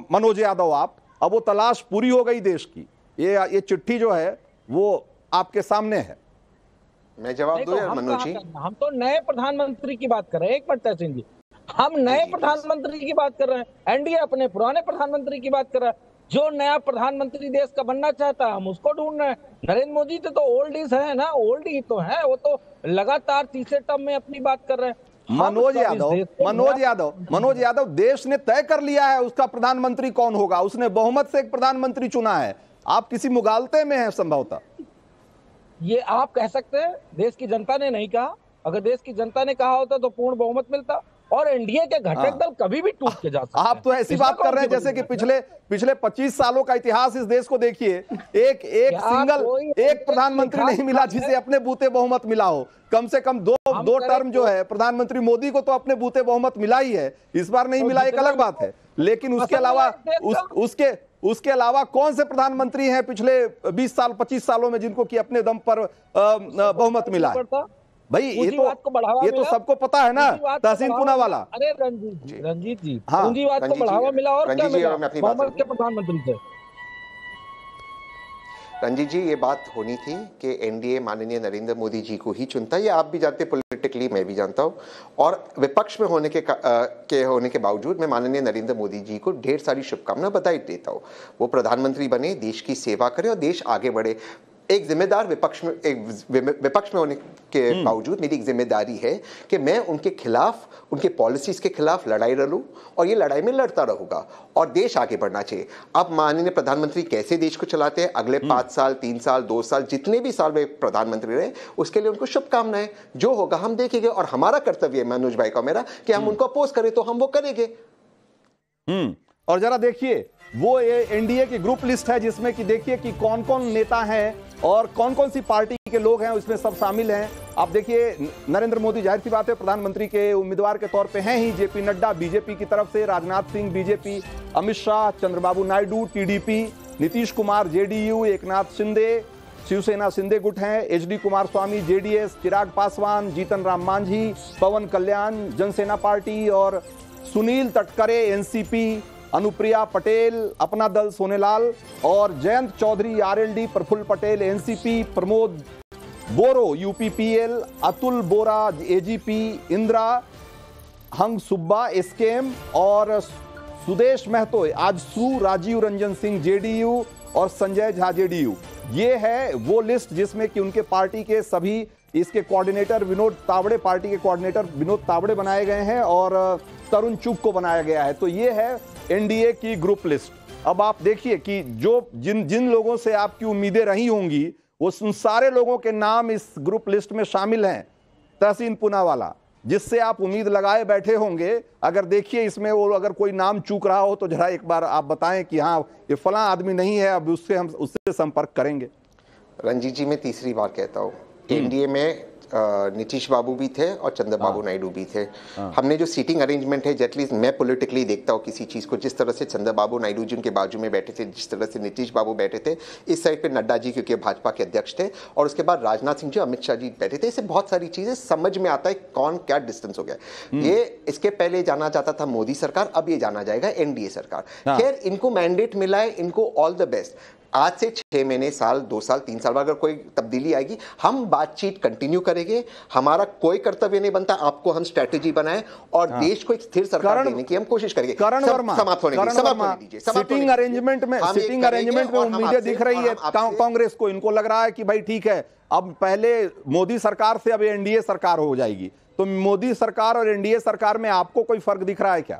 मनोज यादव आप, अब वो तलाश पूरी हो गई देश की। ये चिट्ठी जो है वो आपके सामने है। मैं जवाब दूं यार मनोज जी? हम तो नए प्रधानमंत्री की बात कर रहे हैं। एक मिनट तहसीन जी, हम नए प्रधानमंत्री की बात कर रहे हैं। एनडीए अपने पुराने प्रधानमंत्री की बात कर रहा है। जो नया प्रधानमंत्री देश का बनना चाहता है हम उसको ढूंढ रहे हैं। नरेंद्र मोदी तो ओल्ड इज है ना, ओल्ड ही तो है, वो तो लगातार तीसरे टर्म में अपनी बात कर रहे हैं। मनोज यादव देश ने तय कर लिया है उसका प्रधानमंत्री कौन होगा, उसने बहुमत से एक प्रधानमंत्री चुना है। आप किसी मुगालते में हैं संभवतः। ये आप कह सकते हैं, देश की जनता ने नहीं कहा। अगर देश की जनता ने कहा होता तो पूर्ण बहुमत मिलता और एनडीए के घटक दल कभी भी टूट के जा सकते हैं। आप तो ऐसी बात कर रहे हैं जैसे कि पिछले 25 सालों का इतिहास इस देश को देखिए, एक प्रधानमंत्री नहीं मिला जिसे अपने बूते बहुमत मिला हो। कम से कम दो टर्म जो है प्रधानमंत्री मोदी को तो अपने बूते बहुमत मिला ही है, इस बार नहीं मिला एक अलग बात है। लेकिन उसके अलावा कौन से प्रधानमंत्री हैं पिछले 20 साल 25 सालों में जिनको कि अपने दम पर बहुमत मिला है? भाई ये तो सबको पता है ना, तहसीन पूनावाला। अरे रंजीत जी, पूंजीवाद को बढ़ावा मिला और क्या मिला बहुमत के प्रधानमंत्री से। रंजीत जी, ये बात होनी थी कि एनडीए माननीय नरेंद्र मोदी जी को ही चुनता है, ये आप भी जानते, पॉलिटिकली मैं भी जानता हूँ। और विपक्ष में होने के बावजूद मैं माननीय नरेंद्र मोदी जी को ढेर सारी शुभकामनाएं बधाई देता हूँ। वो प्रधानमंत्री बने, देश की सेवा करें और देश आगे बढ़े। एक जिम्मेदार विपक्ष में होने के बावजूद मेरी एक जिम्मेदारी है कि मैं उनके खिलाफ, उनके पॉलिसीज के खिलाफ लड़ाई लड़ूं और ये लड़ाई में लड़ता रहूंगा और देश आगे बढ़ना चाहिए। अब माननीय प्रधानमंत्री कैसे देश को चलाते हैं, अगले 5 साल, 3 साल, 2 साल, जितने भी साल वे प्रधानमंत्री रहे, उसके लिए उनको शुभकामनाएं। जो होगा हम देखेंगे और हमारा कर्तव्य है, मनोज भाई का मेरा, कि हम उनको अपोज करें तो हम वो करेंगे। और जरा देखिए वो ये एनडीए की ग्रुप लिस्ट है जिसमें कि देखिए कि कौन कौन नेता हैं और कौन कौन सी पार्टी के लोग हैं, उसमें सब शामिल हैं। अब देखिए, नरेंद्र मोदी जाहिर सी बात है प्रधानमंत्री के उम्मीदवार के तौर पे हैं ही। जेपी नड्डा बीजेपी की तरफ से, Rajnath Singh BJP, Amit Shah, Chandrababu Naidu TDP, Nitish Kumar JDU, Eknath Shinde Shiv Sena Shinde गुट हैं, HD Kumaraswamy JDS, Chirag Paswan, Jitan Ram Manjhi, Pawan Kalyan Janasena party और सुनील तटकरे एनसीपी, अनुप्रिया पटेल अपना दल सोनेलाल और Jayant Chaudhary RLD, Praful Patel NCP, Pramod Boro UPPL, Atul Bora AGP, Indra Hang Subba SKM और सुदेश महतो आजसू, राजीव रंजन सिंह जेडीयू और संजय झा जेडीयू। ये है वो लिस्ट जिसमें कि उनके पार्टी के सभी इसके कोऑर्डिनेटर विनोद तावड़े, पार्टी के कोऑर्डिनेटर विनोद तावड़े बनाए गए हैं और तरुण चुग को बनाया गया है। तो ये है एनडीए की ग्रुप लिस्ट। अब आप देखिए कि जो जिन लोगों से आपकी उम्मीदें रही होंगी वो उन सारे लोगों के नाम इस ग्रुप लिस्ट में शामिल हैं। तहसीन पूनावाला जिससे आप उम्मीद लगाए बैठे होंगे, अगर देखिए इसमें वो अगर कोई नाम चूक रहा हो तो जरा एक बार आप बताएं कि हाँ ये फलां आदमी नहीं है, अब उससे संपर्क करेंगे। रंजीत जी, मैं तीसरी बार कहता हूँ, एनडीए में नीतीश बाबू भी थे और चंद्रबाबू नायडू भी थे। हमने जो सीटिंग अरेंजमेंट है, एटलीस्ट मैं पॉलिटिकली देखता हूँ किसी चीज़ को, जिस तरह से चंद्रबाबू नायडू जी उनके बाजू में बैठे थे, जिस तरह से नीतीश बाबू बैठे थे, इस साइड पे नड्डा जी क्योंकि भाजपा के अध्यक्ष थे, और उसके बाद राजनाथ सिंह जी, अमित शाह जी बैठे थे। इससे बहुत सारी चीज़ें समझ में आता है कौन क्या डिस्टेंस हो गया। ये इसके पहले जाना जाता था मोदी सरकार, अब ये जाना जाएगा एनडीए सरकार। खैर, इनको मैंडेट मिला है, इनको ऑल द बेस्ट। आज से 6 महीने, साल, 2 साल, 3 साल बाद अगर कोई तब्दीली आएगी, हम बातचीत कंटिन्यू करेंगे। हमारा कोई कर्तव्य नहीं बनता, आपको हम स्ट्रेटेजी बनाएं और देश को एक स्थिर सरकार देने की हम कोशिश करेंगे। करण वर्मा, समाप्त होने दीजिए। सिटिंग अरेंजमेंट में उम्मीदें दिख रही है कांग्रेस को। इनको लग रहा है कि भाई ठीक है, अब पहले मोदी सरकार से अब एनडीए सरकार हो जाएगी। तो मोदी सरकार और एनडीए सरकार में आपको कोई फर्क दिख रहा है क्या?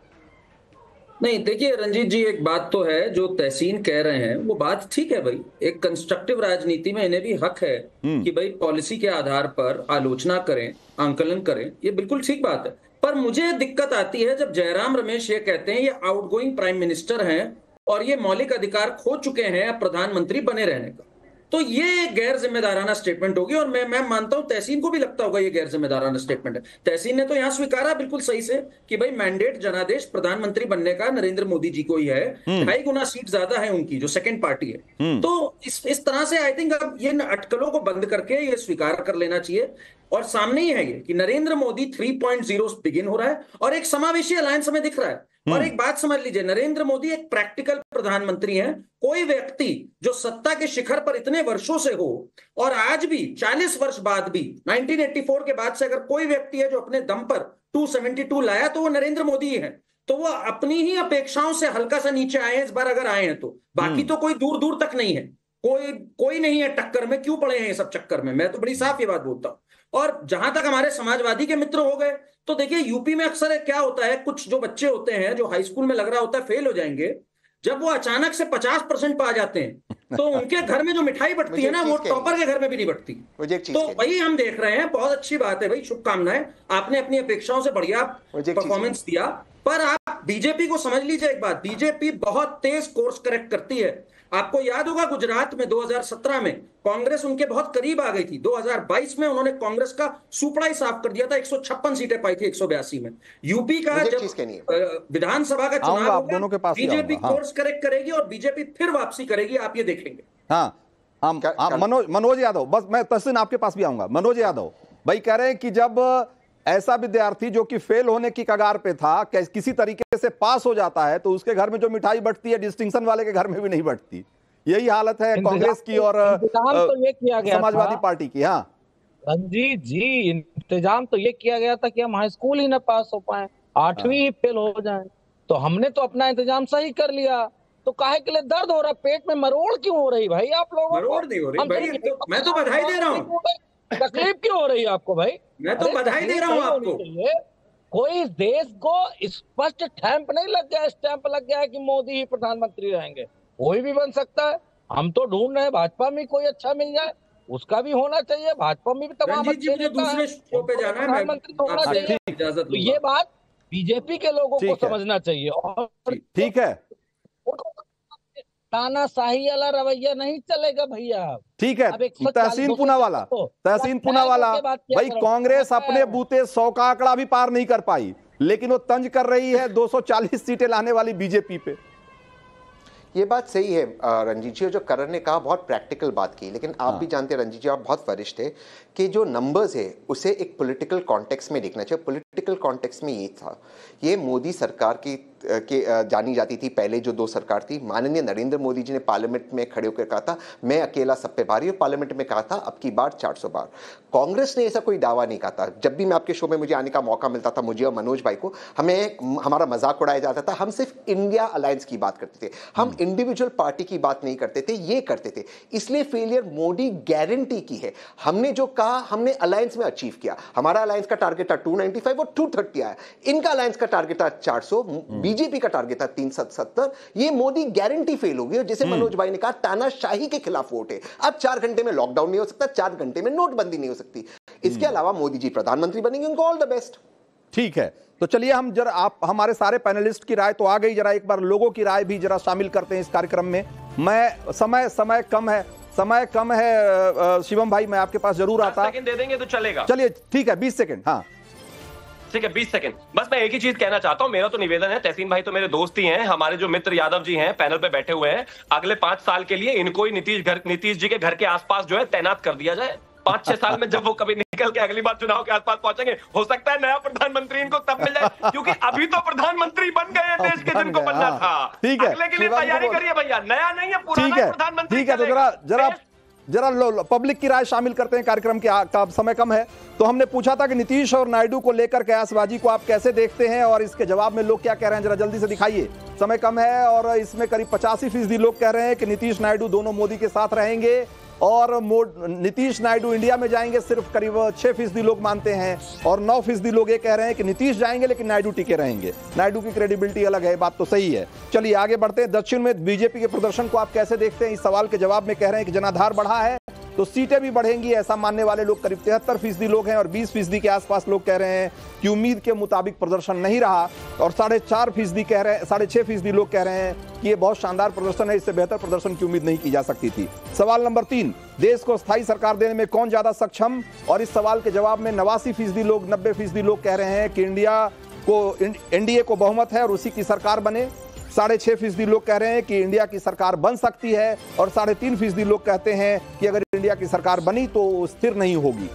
नहीं, देखिए रंजीत जी, एक बात तो है जो तहसीन कह रहे हैं वो बात ठीक है भाई। एक कंस्ट्रक्टिव राजनीति में इन्हें भी हक है कि भाई पॉलिसी के आधार पर आलोचना करें, आंकलन करें, ये बिल्कुल ठीक बात है। पर मुझे दिक्कत आती है जब जयराम रमेश ये कहते हैं ये आउटगोइंग प्राइम मिनिस्टर हैं और ये मौलिक अधिकार खो चुके हैं प्रधानमंत्री बने रहने का। तो ये गैर जिम्मेदाराना स्टेटमेंट होगी और मैं मानता हूं तहसीन को भी लगता होगा ये गैर जिम्मेदाराना स्टेटमेंट है। तहसीन ने तो यहां स्वीकारा बिल्कुल सही से कि भाई मैंडेट जनादेश प्रधानमंत्री बनने का नरेंद्र मोदी जी को ही है, 2.5 गुना सीट ज्यादा है उनकी जो सेकंड पार्टी है। तो इस तरह से आई थिंक अब ये अटकलों को बंद करके ये स्वीकार कर लेना चाहिए। और सामने ही है ये कि नरेंद्र मोदी 3.0 बिगिन हो रहा है और एक समावेशी अलायंस हमें दिख रहा है। और एक बात समझ लीजिए, नरेंद्र मोदी एक प्रैक्टिकल प्रधानमंत्री हैं। कोई व्यक्ति जो सत्ता के शिखर पर इतने वर्षों से हो और आज भी 40 वर्ष बाद भी 1984 के बाद से अगर कोई व्यक्ति है जो अपने दम पर 272 लाया तो वो नरेंद्र मोदी ही है। तो वो अपनी ही अपेक्षाओं से हल्का सा नीचे आए हैं इस बार अगर आए हैं तो, बाकी तो कोई दूर दूर तक नहीं है, कोई नहीं है टक्कर में। क्यों पड़े हैं ये सब चक्कर में? मैं तो बड़ी साफ ये बात बोलता हूं। और जहां तक हमारे समाजवादी के मित्र हो गए, तो देखिए यूपी में अक्सर क्या होता है, कुछ जो बच्चे होते हैं जो हाई स्कूल में लग रहा होता है फेल हो जाएंगे, जब वो अचानक से 50% पा जाते हैं तो उनके घर में जो मिठाई बंटती है ना, वो टॉपर के घर में भी नहीं बंटती। तो वही हम देख रहे हैं। बहुत अच्छी बात है भाई, शुभकामनाएं, आपने अपनी अपेक्षाओं से बढ़िया परफॉर्मेंस दिया। पर आप बीजेपी को समझ लीजिए एक बात, बीजेपी बहुत तेज कोर्स करेक्ट करती है। आपको याद होगा गुजरात में 2017 में कांग्रेस उनके बहुत करीब आ गई थी। 2022 में उन्होंने कांग्रेस का सुपड़ा ही साफ कर दिया था, 156 सीटें पाई थी 182 में। यूपी का जब विधानसभा का चुनाव होगा, बीजेपी कोर्स करेक्ट करेगी और बीजेपी फिर वापसी करेगी, आप ये देखेंगे। हाँ, मनोज यादव, बस मैं तहसीन आपके पास भी आऊंगा। मनोज यादव भाई कह रहे हैं कि जब ऐसा विद्यार्थी जो कि फेल होने की कगार पे था किसी तरीके से पास हो जाता है तो उसके घर में जो मिठाई बंटती है डिस्टिंक्शन वाले के घर में भी नहीं बंटती। यही हालत है कांग्रेस की और तो ये किया गया समाजवादी पार्टी की। हाँ रंजीत जी, इंतजाम तो ये किया गया था कि हम हाई स्कूल ही ना पास हो पाए, 8वीं ही फेल हो जाए। तो हमने तो अपना इंतजाम सही कर लिया, तो काहे के लिए दर्द हो रहा, पेट में मरोड़ क्यों हो रही भाई आप लोगों को? मरोड़ नहीं हो रही भाई, मैं तो बधाई दे रहा हूँ। तकलीफ क्यों हो रही है आपको भाई? मैं तो बधाई दे रहा हूँ आपको। कोई देश को स्पष्ट स्टैंप नहीं लग गया, स्टैंप लग गया है कि मोदी ही प्रधानमंत्री रहेंगे। कोई भी बन सकता है। हम तो ढूंढ रहे हैं भाजपा में कोई अच्छा मिल जाए, उसका भी होना चाहिए। भाजपा में भी तमाम अच्छे दूसरे शो पे जाना है, प्रधानमंत्री होना चाहिए। तो ये बात बीजेपी के लोगों को समझना चाहिए। और ठीक है, तानाशाही वाला रवैया नहीं चलेगा भैया। ठीक है, तहसीन पूनावाला भाई, कांग्रेस अपने बूते 100 का आंकड़ा भी पार नहीं कर पाई, लेकिन वो तंज कर रही है 240 सीटें लाने वाली बीजेपी पे। ये बात सही है रंजीत जी, जो करण ने कहा बहुत प्रैक्टिकल बात की, लेकिन आप भी जानते हैं रंजीत जी, आप बहुत वरिष्ठ है, कि जो नंबर्स है उसे एक पॉलिटिकल कॉन्टेक्स्ट में देखना चाहिए। पॉलिटिकल कॉन्टेक्स्ट में ये था, ये मोदी सरकार की जानी जाती थी पहले जो 2 सरकार थी। माननीय नरेंद्र मोदी जी ने पार्लियामेंट में खड़े होकर कहा था मैं अकेला सब पे भारी, और पार्लियामेंट में कहा था अब की बार 400 बार। कांग्रेस ने ऐसा कोई दावा नहीं कहा था। जब भी मैं आपके शो में मुझे आने का मौका मिलता था, मुझे और मनोज भाई को, हमारा मजाक उड़ाया जाता था। हम सिर्फ इंडिया अलायंस की बात करते थे, हम इंडिविजुअल पार्टी की बात नहीं करते थे, ये करते थे। इसलिए फेलियर मोदी गारंटी की है। हमने जो कहा हमने अलायंस में अचीव किया। हमारा अलायंस का टारगेट था 295 और 230 आया। इनका अलायंस का टारगेट था 400, बीजेपी का टारगेट था 370। ये मोदी गारंटी फेल होगी। और जैसे मनोज भाई ने कहा, तानाशाही के खिलाफ वोट है। अब 4 घंटे में लॉकडाउन नहीं हो सकता, 4 घंटे में नोटबंदी नहीं हो सकती। इसके अलावा मोदी जी प्रधानमंत्री बनेंगे, उनको ऑल द बेस्ट। ठीक है, तो चलिए हम जरा, आप हमारे सारे पैनलिस्ट की राय तो आ गई, जरा एक बार लोगों की राय भी जरा शामिल करते हैं इस कार्यक्रम में। मैं समय कम है शिवम भाई, मैं आपके पास जरूर आता। सेकंड दे देंगे तो चलेगा। चलिए ठीक है, 20 सेकंड। हाँ ठीक है, 20 सेकंड। बस मैं एक ही चीज कहना चाहता हूं, मेरा तो निवेदन है, तहसीन भाई तो मेरे दोस्त ही हैं, हमारे जो मित्र यादव जी हैं पैनल पे बैठे हुए हैं, अगले 5 साल के लिए इनको ही नीतीश जी के घर के आसपास जो है तैनात कर दिया जाए। 5-6 साल में जब वो कभी निकल के अगली बार चुनाव के आसपास पहुंचेंगे, हो सकता है नया प्रधानमंत्री इनको तब मिल जाए, क्योंकि अभी तो प्रधानमंत्री बन गए देश के जिनको बनना था। ठीक है, अगले के लिए तैयारी करिए भैया, नया नहीं है, पुराना प्रधानमंत्री। ठीक है, तो जरा पब्लिक की राय शामिल करते हैं कार्यक्रम के। का समय कम है, तो हमने पूछा था कि नीतीश और नायडू को लेकर कयासबाजी को आप कैसे देखते हैं, और इसके जवाब में लोग क्या कह रहे हैं, जरा जल्दी से दिखाइए। समय कम है और इसमें करीब 85% लोग कह रहे हैं कि नीतीश नायडू दोनों मोदी के साथ रहेंगे, और नीतीश नायडू इंडिया में जाएंगे सिर्फ करीब 6% लोग मानते हैं, और 9% लोग ये कह रहे हैं कि नीतीश जाएंगे लेकिन नायडू टिके रहेंगे। नायडू की क्रेडिबिलिटी अलग है, बात तो सही है। चलिए आगे बढ़ते हैं। दक्षिण में बीजेपी के प्रदर्शन को आप कैसे देखते हैं? इस सवाल के जवाब में कह रहे हैं कि जनाधार बढ़ा है तो सीटें भी बढ़ेंगी, ऐसा मानने वाले लोग करीब 73% लोग हैं, और 20% के आसपास लोग कह रहे हैं कि उम्मीद के मुताबिक प्रदर्शन नहीं रहा, और 6.5% लोग कह रहे हैं कि ये बहुत शानदार प्रदर्शन है, इससे बेहतर प्रदर्शन की उम्मीद नहीं की जा सकती थी। सवाल नंबर 3, देश को स्थायी सरकार देने में कौन ज्यादा सक्षम? और इस सवाल के जवाब में 90% लोग कह रहे हैं कि एनडीए को बहुमत है और उसी की सरकार बने। 6.5% लोग कह रहे हैं कि इंडिया की सरकार बन सकती है, और 3.5% लोग कहते हैं कि अगर इंडिया की सरकार बनी तो स्थिर नहीं होगी।